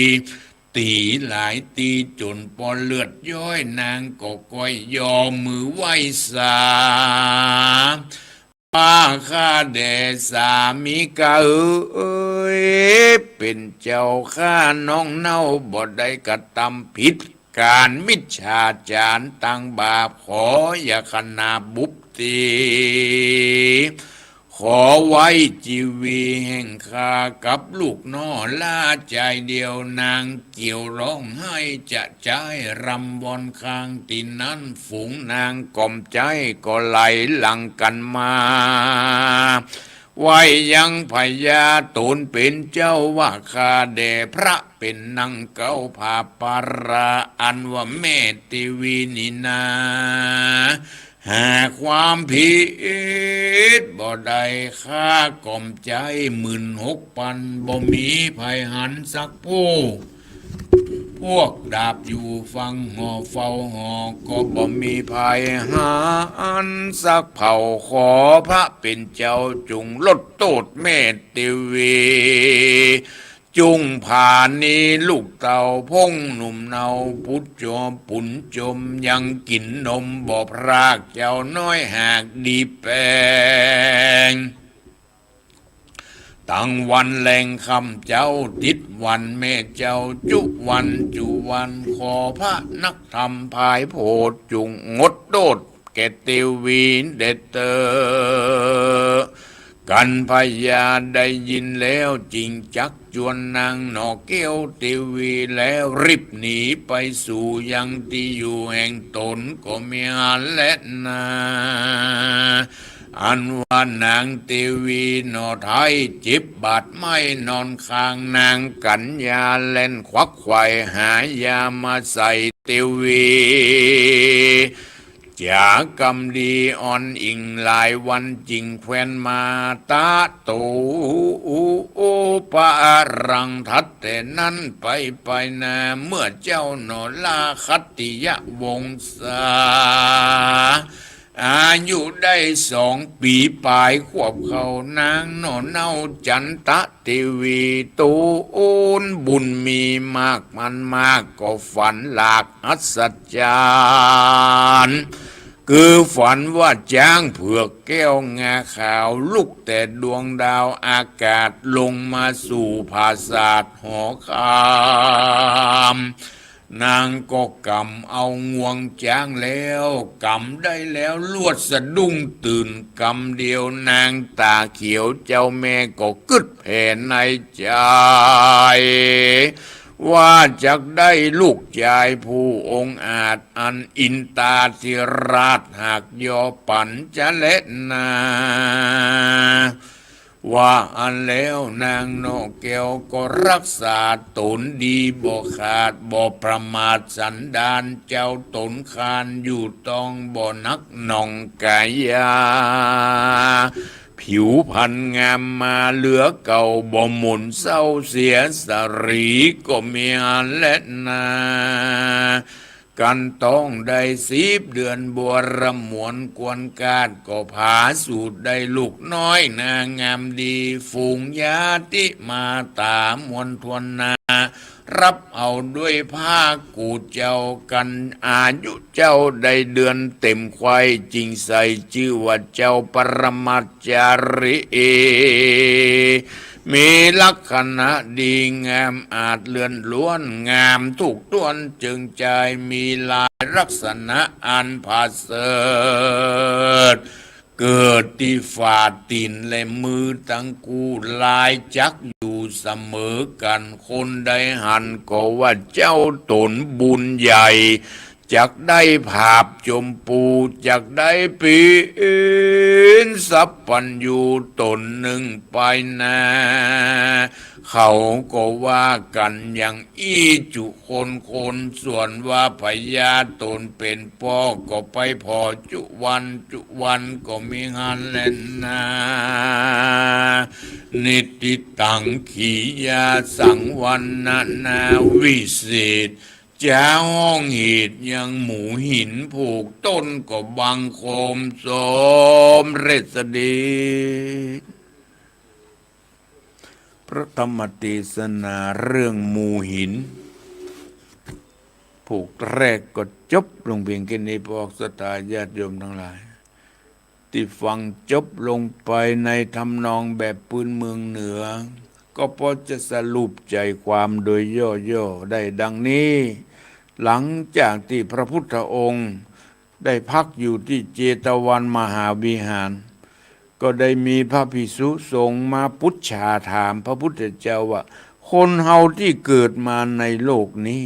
ตีหลายตีจนปอเลือดย้อยนางก็ก้อยยอมมือไหวสาป้าข้าแด่สามีกะเป็นเจ้าข้าน้องเน่าบ่ได้กระทำผิดการมิจฉาจารตั้งบาปขออย่าขนาบุบตีขอไว้ชีวีแห่งข้ากับลูกน้อลาใจเดียวนางเกี่ยวร้องให้จะใจรำวอนข้างที่นั้นฝูงนางกล่อมใจก็ไหลหลังกันมาไว้ยังพญาตนเป็นเจ้าว่าข้าแด่พระเป็นนางเก้าผาปาราอันว่าแม่ติวีนินาหากความผิดบ่ได้ข้ากล่อมใจ16,000บ่มีภัยหันสักผู้พวกดาบอยู่ฟังหอเฝ้าหอก็บ่มีภัยหาอันสักเผ่าขอพระเป็นเจ้าจุงลดโทษเมตติวีจุงผ่านนี้ลูกเต่าพงหนุ่มเนาพุทธจอมปุ่นจมยังกินนมบ่พรากเจ้าน้อยหากดีแปง ตั้งวันแรงคำเจ้าติดวันแม่เจ้าจุวันขอพระนักธรรมภายโพธจุงงดโดดแก่เตวีเดดเตอกันพญาได้ยินแล้วจริงจักจวนนางนอเกี้ยวเทวีแล้วรีบหนีไปสู่ยังที่อยู่แห่งตนก็มีอันและนาอันว่านางเทวีนอไทยจิบบาดไม่นอนข้างนางกัญญาเล่นควักไขว่หายามาใส่เทวีจากกรรมดีอ่อนอิงหลายวันจริงแควนมาตาโตโอปะรังทัดแต่นั้นไปนาเมื่อเจ้าโนลาคัตติยะวงศาอายุได้2 ปีปลายควบเขานางโนเนาจันตะเทวีตูนบุญมีมากมันมากก็ฝันหลากอัศจรรย์คือฝันว่าจ้างเผือกแก้วงาขาวลุกแต่ดวงดาวอากาศลงมาสู่ภาษาทหอคามนางก็กำเอางวงจ้างแล้วกำได้แล้วลวดสะดุ้งตื่นกำเดียวนางตาเขียวเจ้าแม่ก็กึดแผ่ในใจว่าจะได้ลูกชายผู้องอาจอันอินตาธิราชหากยอปัญจะเล็ดนาว่าอันแล้วนางนกแก้วก็รักษาตนดีบ่ขาดบ่ประมาทสันดานเจ้าตนคานอยู่ต้องบ่นักหนองกายาผิวพรรณงามมาเหลือเก่าบ่หมุนเศร้าเสียสรีก็มีอันและนากันต้องได้10 เดือนบัวระมวนกวนกาดก็ผาสูตรได้ลูกน้อยนางงามดีฝูงญาติมาตามวลทวนนารับเอาด้วยผ้ากูเจ้ากันอายุเจ้าได้เดือนเต็มควายจริงใส่ชื่อว่าเจ้าปรมัจจาริมีลักษณะดีงามอาจเลื่อนล้วนงามทุกต้วนจึงใจมีลายลักษณะอันผาเสริฐเกิดที่ฝ่าตีนและมือตั้งกูลายจักอยู่เสมอกันคนใดหันก็ว่าเจ้าตนบุญใหญ่จักได้ภาพจมปูจักได้ปีนสัพพัญญูตนหนึ่งไปนาเขาก็ว่ากันอย่างอีจุคนส่วนว่าพญาตนเป็นพ่อก็ไปพอจุวันก็มีงานเล่นนานิติตังขียาสังวันนาวิเศษจ้าห้องหีดยังหมูหินผูกต้นก็บังโคมสมเรศดีพระธรรมเทศนาเรื่องหมูหินผูกแรกก็จบลงเพียงแค่นี้พวกศรัทธาญาติโยมทั้งหลายที่ฟังจบลงไปในทำนองแบบพื้นเมืองเหนือก็พอจะสรุปใจความโดยย่อๆได้ดังนี้หลังจากที่พระพุทธองค์ได้พักอยู่ที่เจตวันมหาวิหารก็ได้มีพระภิกษุสงฆ์มาพุทธาถามพระพุทธเจ้าว่าคนเฮาที่เกิดมาในโลกนี้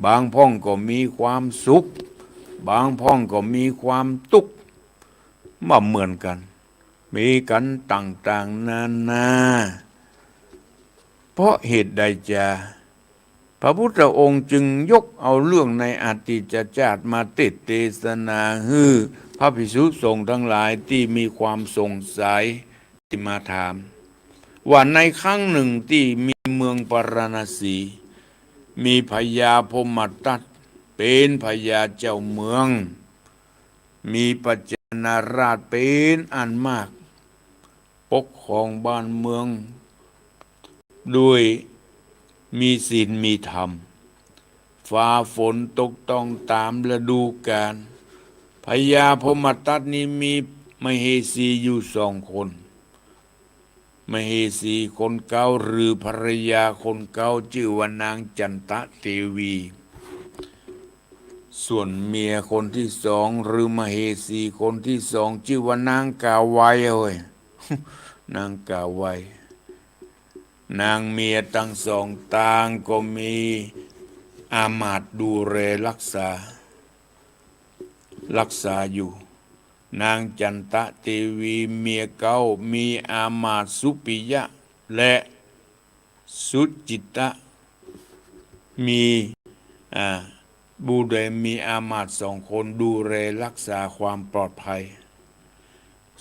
บางพ้องก็มีความสุขบางพ้องก็มีความทุกข์มาเหมือนกันมีกันต่างๆนานาเพราะเหตุใดจะพระพุทธองค์จึงยกเอาเรื่องในอดีตชาติมาเทศนาให้พระภิกษุสงฆ์ทั้งหลายที่มีความสงสัยที่มาถามว่าในครั้งหนึ่งที่มีเมืองปารณสีมีพญาพมทัตเป็นพญาเจ้าเมืองมีปัจจนาราชเป็นอันมากปกครองบ้านเมืองด้วยมีศีลมีธรรมฟ้าฝนตกต้องตามฤดูกาลพญาพมทัตนี้มีมเหสีอยู่2 คน มเหสีคนเก่าหรือภรรยาคนเก่าชื่อว่านางจันตะเทวีส่วนเมียคนที่สองหรือมเหสีคนที่สองชื่อว่านางกาไวเอ้ย นางกาไวนางเมียทั้งสองต่างก็มีอามาตย์ดูแลรักษาอยู่นางจันตะเทวีเมียเก่ามีอามาตย์สุปิยะและสุจิตะมีบูเดมีอามาตย์สองคนดูแลรักษาความปลอดภัย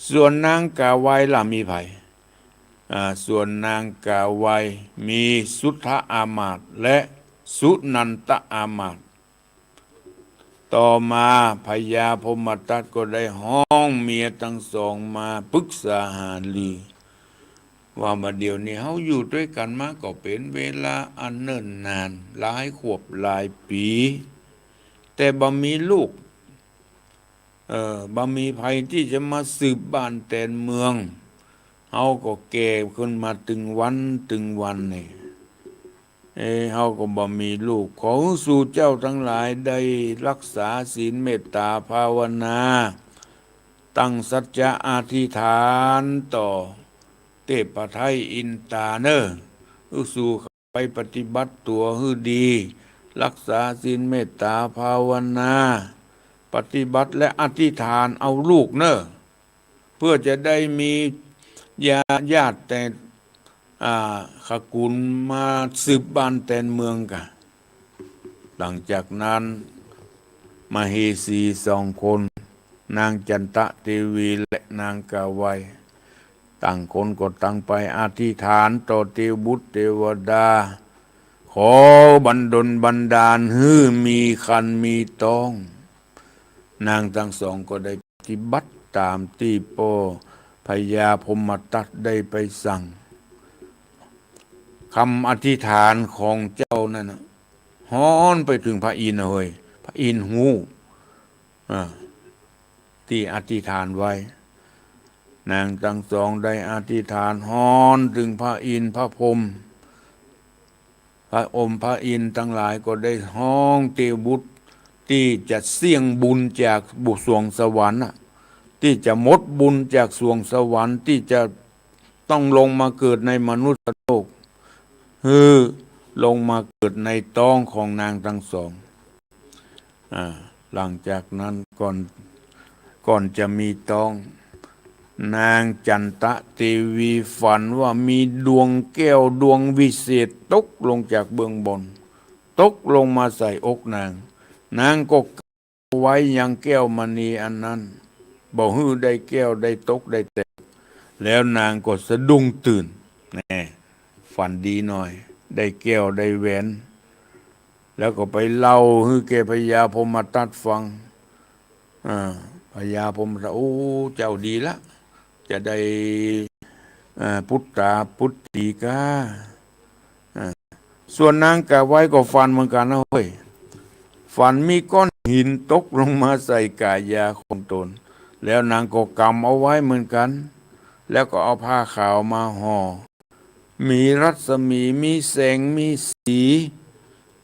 ส่วนนางกาไวล่ะมีไผส่วนนางกาไวมีสุทธอามาตย์และสุนันตอามาตย์ต่อมาพญาพมทัตก็ได้ห้องเมียทั้งสองมาปรึกษาหารือว่ามาเดี๋ยวนี้เฮาอยู่ด้วยกันมาก็เป็นเวลาอันเนิ่นนานหลายขวบหลายปีแต่บ่มีลูกบ่มีภัยที่จะมาสืบบ้านแต่นเมืองเฮาก็แก่ขึ้นมาตึงวันนี่เฮาก็บ่มีลูกขอสู่เจ้าทั้งหลายได้รักษาศีลเมตตาภาวนาตั้งสัจจะอธิษฐานต่อเทพไทยอินตาเนอสู่ไปปฏิบัติตัวให้ดีรักษาศีลเมตตาภาวนาปฏิบัติและอธิษฐานเอาลูกเนอเพื่อจะได้มีญาติแต่ขกุลมาสืบบ้านแต่นเมืองกันหลังจากนั้นมเหสีสองคนนางจันตะเทวีและนางกาไวต่างคนก็ตั้งไปอธิษฐานต่อเทวบุตรเทวดาขอบันดลบันดาลให้มีคันมีต้องนางทั้งสองก็ได้ปฏิบัติตามที่พ่อพญาพมทัตได้ไปสั่งคำอธิษฐานของเจ้านั่นฮ้อนไปถึงพระอินทร์เลยพระอินทร์หูที่อธิษฐานไว้นางทั้งสองได้อธิษฐานฮ้อนถึงพระอินทร์พระพรหมพระพระอินทร์ทั้งหลายก็ได้ห้องเทวบุตรที่จะเสี่ยงบุญจากบุสวงสวรรค์ที่จะหมดบุญจากสวงสวรรค์ที่จะต้องลงมาเกิดในมนุษย์โลกลงมาเกิดในท้องของนางทั้งสองหลังจากนั้นก่อนจะมีท้องนางจันตะเทวีฝันว่ามีดวงแก้วดวงวิเศษตกลงจากเบื้องบนตกลงมาใส่อกนางก็ไว้ยังแก้วมณีอันนั้นบอกฮื้อได้แก้วได้ตกได้แตกแล้วนางก็สะดุ้งตื่นฝันดีหน่อยได้แก้วได้แหวนแล้วก็ไปเล่าให้แกพญาพมทัตฟังพญาพมทัตโอ้เจ้าดีละจะได้พุทธาพุทธิกาส่วนนางกะไว้ก็ฝันเหมือนกันนะเฮ้ยฝันมีก้อนหินตกลงมาใส่กายาของตนแล้วนางก็กำเอาไว้เหมือนกันแล้วก็เอาผ้าขาวมาห่อมีรัศมีมีแสงมีสี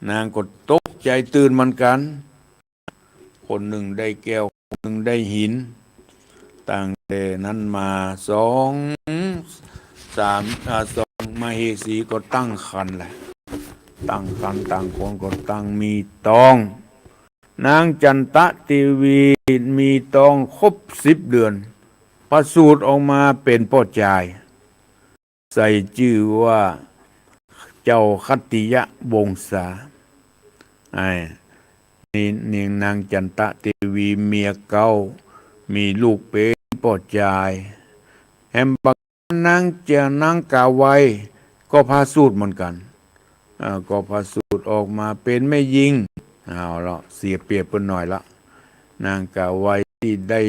นางก็ตกใจตื่นเหมือนกันคนหนึ่งได้แก้วคนหนึ่งได้หินตั้งแต่นั้นมาสองมเหสีก็ตั้งคันแหละตั้งคันต่างคนก็ตั้งมีต้องนางจันตะเทวีมีต้องครบ10 เดือนประสูติออกมาเป็นพ่อชายใส่ชื่อว่าเจ้าคัตติยะวงศานี่นางจันตะเทวีเมียเก่ามีลูกเป็นพ่อชายแฮมบักนางกาไวก็พาสูตรเหมือนกันก็พาสูตรออกมาเป็นแม่ยิงเอาละเสียเปรียบเพิ่นหน่อยละนางกาไวที่ได้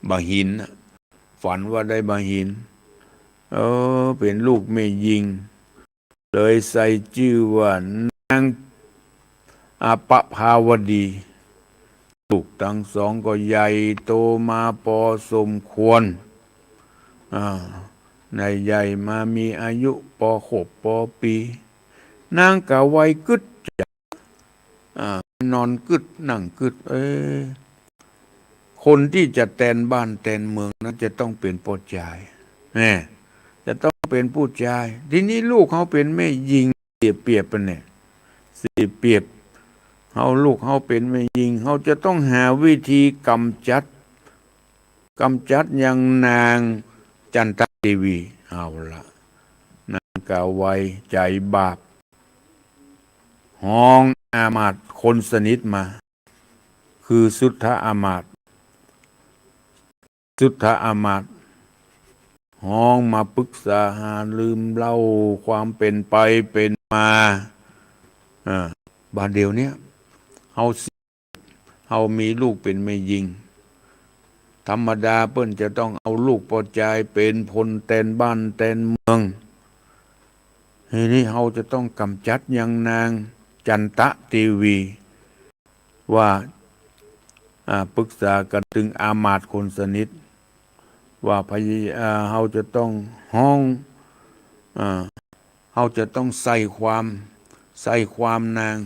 บาหินฝันว่าได้บาหินเป็นลูกแม่ยิงเลยใส่ชื่อว่านางปภาวดีลูกทั้งสองก็ใหญ่โตมาพอสมควร ในใหญ่มามีอายุป.6 ป.ปีนางกะไว้กึดนอนกึดนั่งกึดคนที่จะแทนบ้านแทนเมืองนั้นจะต้องเป็นผู้ชายจะต้องเป็นผู้ชายทีนี้ลูกเขาเป็นแม่ยิงเสียเปรียบปะเนี่ยเสียเปรียบเขาลูกเขาเป็นแม่ยิงเขาจะต้องหาวิธีกำจัดอย่างนางจันทเทวีเอาละนางกะไว้ใจบาปห้องอามาตย์คนสนิทมาคือสุทธอามาตย์ห้องมาปรึกษาหาลืมเล่าความเป็นไปเป็นมาบาดเดียวเนี้ยเฮามีลูกเป็นแม่ยิงธรรมดาเปิ้นจะต้องเอาลูกปอจายเป็นพลแทนบ้านแทนเมืองทีนี้เฮาจะต้องกำจัดอย่างนางจันทเทวีว่าปรึกษากันถึงอามาตย์คนสนิทว่าเฮาจะต้องเฮาจะต้องใส่ความนาง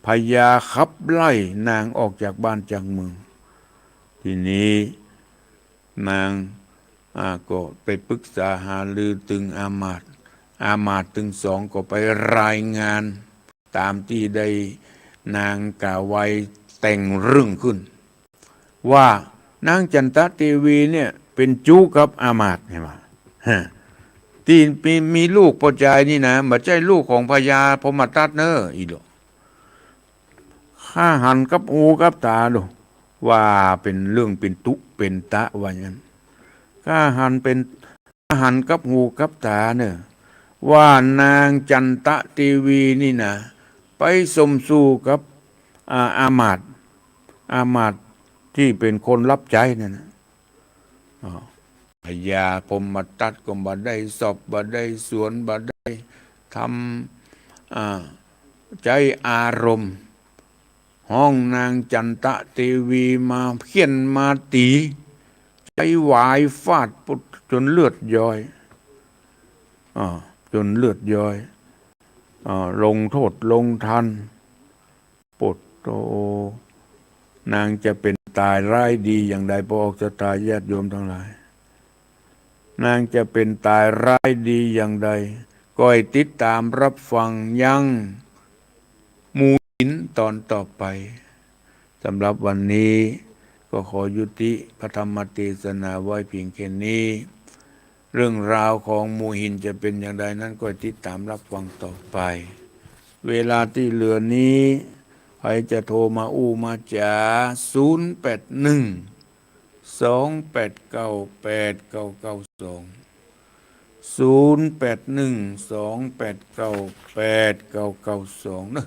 พญาขับไล่นางออกจากบ้านจากเมืองทีนี้นางก็ไปปรึกษาหารือถึงอามาตย์ถึงสองก็ไปรายงานตามที่ได้นางกล่าวไว้แต่งเรื่องขึ้นว่านางจันทเทวีเนี่ยเป็นจู้กับอามาตย์ใช่ไหมที่มีลูกปอจายนี่นะไม่ใช่ลูกของพญาพมทัตเนออีโลข้าหันกับหูกับตาดูว่าเป็นเรื่องเป็นตุเป็นตะว่าอย่างนั้นข้าหันกับหูกับตาเนี่ยว่านางจันทเทวีนี่นะไปสมสู่กับอามาตย์ที่เป็นคนรับใช้นั่นนะพญาพมทัตก็บ่ได้สอบบ่ได้สวนบ่ได้ทำใจอารมณ์ห้องนางจันทเทวีมาเพี้ยนมาตีใจหวายฟาดปุดจนเลือดย้อยลงโทษลงทันปุดโตนางจะเป็นตายร้ายดีอย่างใดพอออกจะตายญาติโยมทั้งหลายนางจะเป็นตายร้ายดีอย่างใดก็ให้ติดตามรับฟังยังมูหินตอนต่อไปสำหรับวันนี้ก็ขอยุติพระธรรมเทศนาไว้เพียงแค่นี้เรื่องราวของมูหินจะเป็นอย่างไรนั้นก็ติดตามรับฟังต่อไปเวลาที่เหลือนี้ใครจะโทรมามาจ๋า0812898992นะ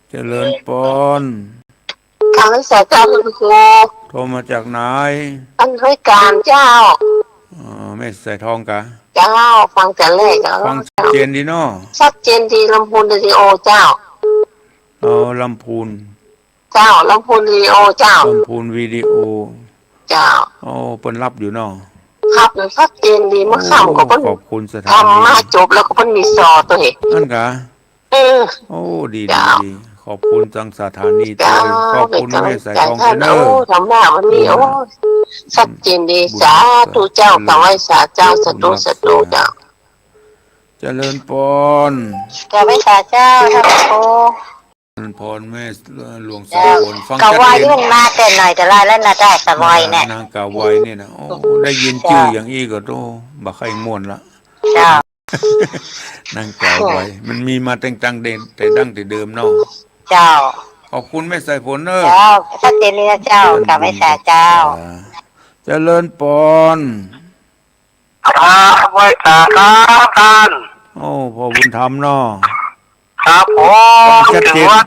เจริญปอนทางวิสาเจ้าคุณครูโทรมาจากไหนอันรายการเจ้าไม่ใส่ทองกะเจ้าฟังแต่แรกแล้วฟังชัดเจนดีเนาะชัดเจนดีลำพูนวิดีโอเจ้าลำพูนเจ้าลำพูนวิดีโอเจ้าลำพูนวิดีโอเจ้าเปิ้นรับอยู่เนาะครับชัดเจนดีเมื่อค่ำก็เปิ้นขอบคุณสถานีทำมาจบแล้วก็เปิ้นมีซอตัวเห็นนั่นกะดีขอบคุณจังสถานีขอบคุณแม่สายทองเนอทำหน้าวันนี้ชัดเจนดีสาธุเจ้ากับไว้สาเจ้าสตุเจ้าเจริญพรกับไว้สาเจ้าท่านโเจริญพรแม่หลวงสมบูรณ์ฟังชัดเจนกะไว้ยุ่งมาแต่ไหนแต่ไรแล้วน่ะได้สบายเนี่ยนางกะไว้เนี่ยนะได้ยินชื่ออย่างอี้ก็โตบ่ค่อยม่วนละเจ้านั่งกล่าวไว้มันมีมาตั้งเด่นแต่ดั้งแต่เดิมเนาะเจ้าขอบคุณแม่สายฝนเนอะเจ้าชัดเจนเลยนะเจ้ากับแม่สายเจ้าเจริญปอนครับไว้ตาครับท่านพ่อบุญธรรมเนาะครับผมถึงวัด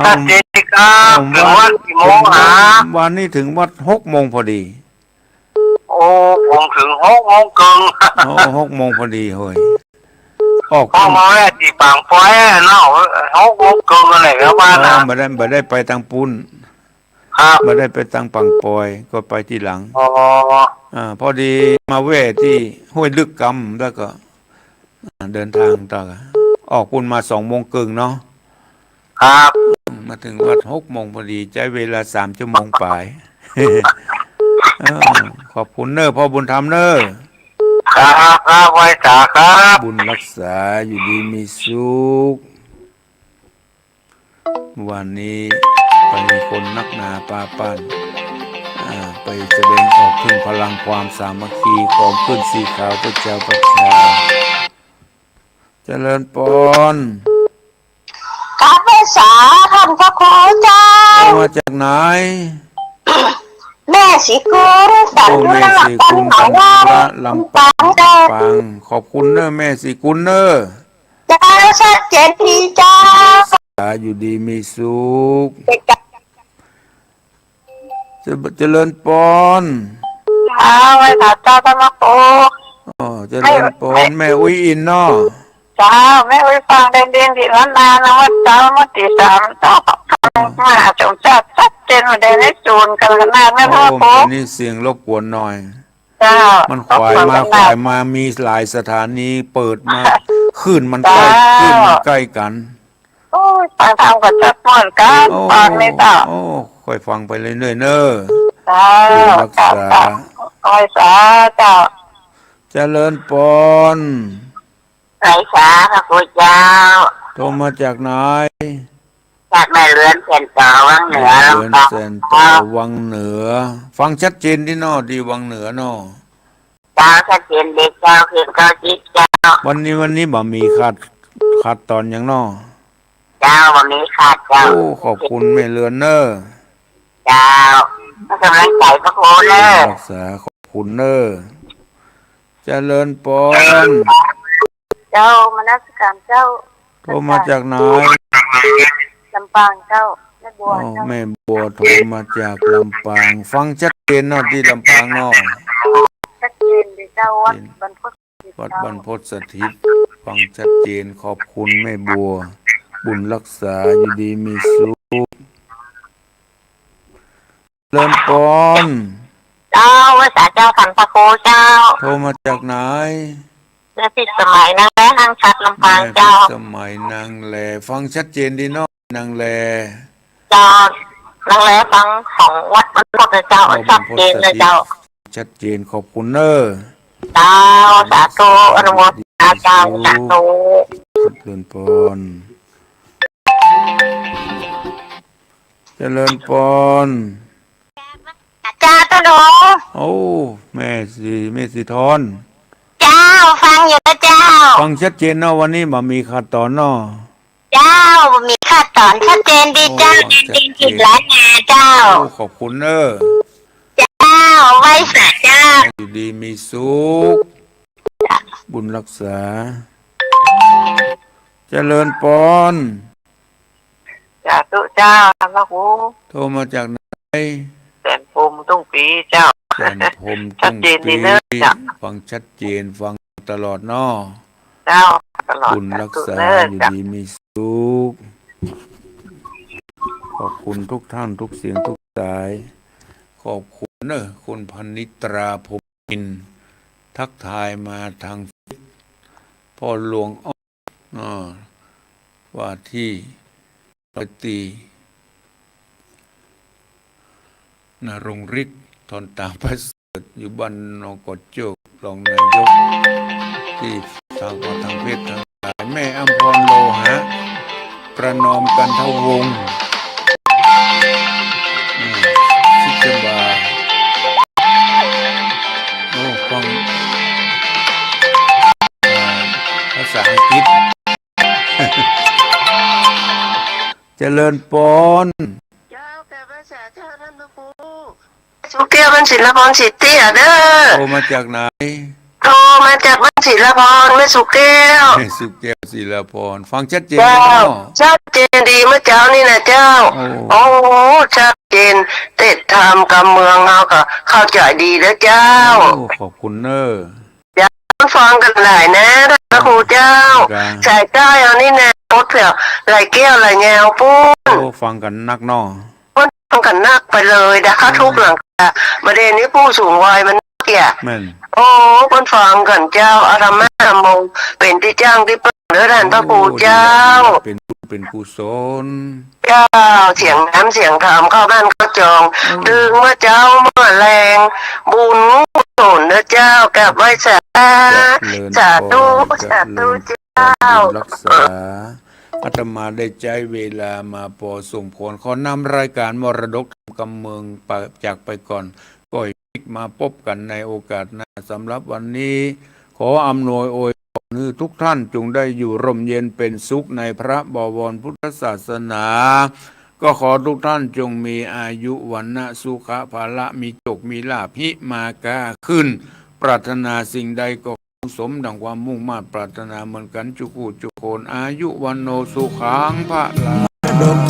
ชัดเจนครับถึงวัดกี่โมงหาวันนี้ถึงวัด6 โมงพอดีผมถึง6 โมงครึ่ง6 โมงพอดีเฮ้ย ออก ก็มาแม่ที่ปางปอยเนาะเขาก็เกินอะไรแล้วบ้านนะ บ่ได้ไปทางปุ้น ครับ บ่ได้ไปทางปังปอยก็ไปที่หลัง อ๋อ พอดีมาแวะที่ห้วยลึกกำแล้วก็เดินทางต่อออกปุ้นมา2:30เนาะ ครับ มาถึงวัด6 โมงพอดีใช้เวลา3 ชั่วโมงปลาย ขอบคุณเนอพ่อบุญธรรมเนอ ครับครับไว้จ่าครับ บุญรักษาอยู่ดีมีสุขวันนี้ไปคนนักหนาปาปั้นไปแสดงออกถึงพลังความสามัคคีของขึ้นสีขาวพระเจ้าประชาเจริญปอน กราบไปสาท่านพระครูเจ้า มาจากไหน แม่สิกุลสัน โอ้ ยุ แม่ รา สี ปัน กุล หา กัน วา พระลำปาง เจ้า ปังขอบคุณเนอแม่สีกุลเนอ เจ้าชัดเจนดีเจ้า อยู่ดีมีสุข เจ้า เจริญปอน ไว้ค่ะเจ้าธรรมโป เจริญปอนแม่อุ้ยอินเนาะ เจ้าแม่ไว้ฟังเด่นๆที่ร้านนานะว่าเจ้ามาติดตามเจ้ามาจงจัดชัดเจนมาได้ในจูนกันขนาดแม่พ่อโป อันนี้เสียงรบกวนหน่อย เจ้า มันขวายมามีหลายสถานีเปิดมาขึ้นมันใกล้กัน โอ้ยฟังทำกับจัดหมดกันตอนนี้เจ้า โอ้ค่อยฟังไปเลยเนอ เจ้า รักษา ไว้สาเจ้า เจริญปอน ไว้สาพระพุทธเจ้า โทรมาจากไหน จากแม่เรือนเพียนต่อวังเหนือ เดิน ลำปาง เซนตอวังเหนือ ฟังชัดเจนที่นอดีวังเหนือเนอ เจ้าชัดเจนเด็กเจ้าคือเก้าจิตเจ้า วันนี้บ่มีขาดตอนอย่างนอ เจ้าวันนี้ขาดเจ้า โอ้ขอบคุณแม่เรือนเนอ เจ้าให้กำลังใจพระโคเนอ รักษาขอบคุณเนอเจริญปอน เจ้ามนัสการเจ้า โทรมาจากไหน ลำปางเจ้าแม่บัว อ๋อ เจ้า แม่บัวโทรมาจากลำปาง ฟังชัดเจนเนาะที่ลำปางเนาะ ชัดเจนเด็กเจ้าวัดบรรพต วัดบรรพตสถิตฟังชัดเจนขอบคุณแม่บัว บุญรักษาอยู่ดีมีสุขเริ่มปอน เจ้าวัดสาเจ้าสันพระโคเจ้า โทรมาจากไหน เมื่อปิดสมัยนะแม่ห้างชัดลำปางเจ้า สมัยนางแลฟังชัดเจนดีเนาะนางแล เจ้านังแล้วฟังของวัดบรรพตเจ้าชัดเจนเลยเจ้า ชัดเจนขอบคุณเนอ เจ้าสาธุอนุโมทนาเจ้าสาธุ เจริญปอนเจริญปอน เจ้าตะหนู โอ้แม่สีทอน เจ้าฟังอยู่นะเจ้า ฟังชัดเจนเนาะวันนี้บ่มีขาดตอนเนาะ เจ้ามีขั้นตอนชัดเจนดีเจ้าจริงๆจิตล้านนาเจ้า โอ้ขอบคุณเนอ เจ้าไว้สาเจ้า อยู่ดีมีสุขบุญรักษาเจริญปอน สาธุเจ้าธรรมหู โทรมาจากไหน แสนภูมิตุ้งปีเจ้า แสนพรม ชั ตุ้ ด ง เจนดี ปี เนอะจ้ะ ฟังชัดเจนฟังตลอดเนาะ เจ้าตลอด บุญรักษา เนอะ อยู่ จ้ะ ดีมีสุขขอบคุณทุกท่านทุกเสียงทุกสาย ขอบคุณเนอะคุณพันิตราพรหมอินทร์ทักทายมาทางพ่อหลวงอ้อว่าที่ร้อยตรีนรงฤทธิ์ทนตามประเสริฐอยู่บ้านนกดโจกรองนายกที่ทางเพศทางสายแม่อัมพรโลหะประนอมกันทวงศ์ชิจบาโอ้ฟังภาษาอังกฤษ เจริญปอน เจ้าแก่ภาษาเจ้าท่านพระครูสุเกียวมันศิลปรสิทธิเด้อ โทรมาจากไหน โทรมาจากบ้านศิลปรไม่สุเกียว สุแก้วศิลาพรฟังชัดเจน เจ้า เนาะ ชัดเจนดีเมื่อเจ้านี่นะเจ้า โอ้ โอ้โหชัดเจนเตะทำกับเมืองเราก็เข้าใจดีแล้วเจ้า ขอบคุณเนอ ฟังกันหลายนะท่านพระครูเจ้า ใส่ใต้เอานี่แนวโอ๊ตเผื่อไหลแก้วไหลแนวปูน โอ้ฟังกันนักเนอ ปูนทำกันนักไปเลยนะคะทุกหลังคาประเด็นนี้ผู้สูงวัยมันเกี่ย แม่น โอ้ปูนฟังกันเจ้าอาธรรมะธรรมงเป็นที่จ้างที่เปิดเนื้อท่านพระปู่เจ้า เป็นกุศล เจ้าเสียงน้ำเสียงธรรมเข้าบ้านเข้าจองดึงเมื่อเจ้าเมื่อแรงบุญกุศลเนื้อเจ้ากับไว้สาสาธุสาธุเจ้า รักษาอาตมาได้ใจเวลามาพอสมควรขอนำรายการมรดกกำเมืองจากไปก่อนก็อีกมาพบกันในโอกาสหน้าสำหรับวันนี้ ขออำนวยอวยพรให้ทุกท่านจงได้อยู่ร่มเย็นเป็นสุขในพระบวรพุทธศาสนา ก็ขอทุกท่านจงมีอายุวันนะสุขภาละมีจกมีลาภหิมากาขึ้น ปรารถนาสิ่งใดก็สมดังความมุ่งมา่ปรารถนาเหมือนกันจุกูจุโคนอายุวันโนสุขังพระลา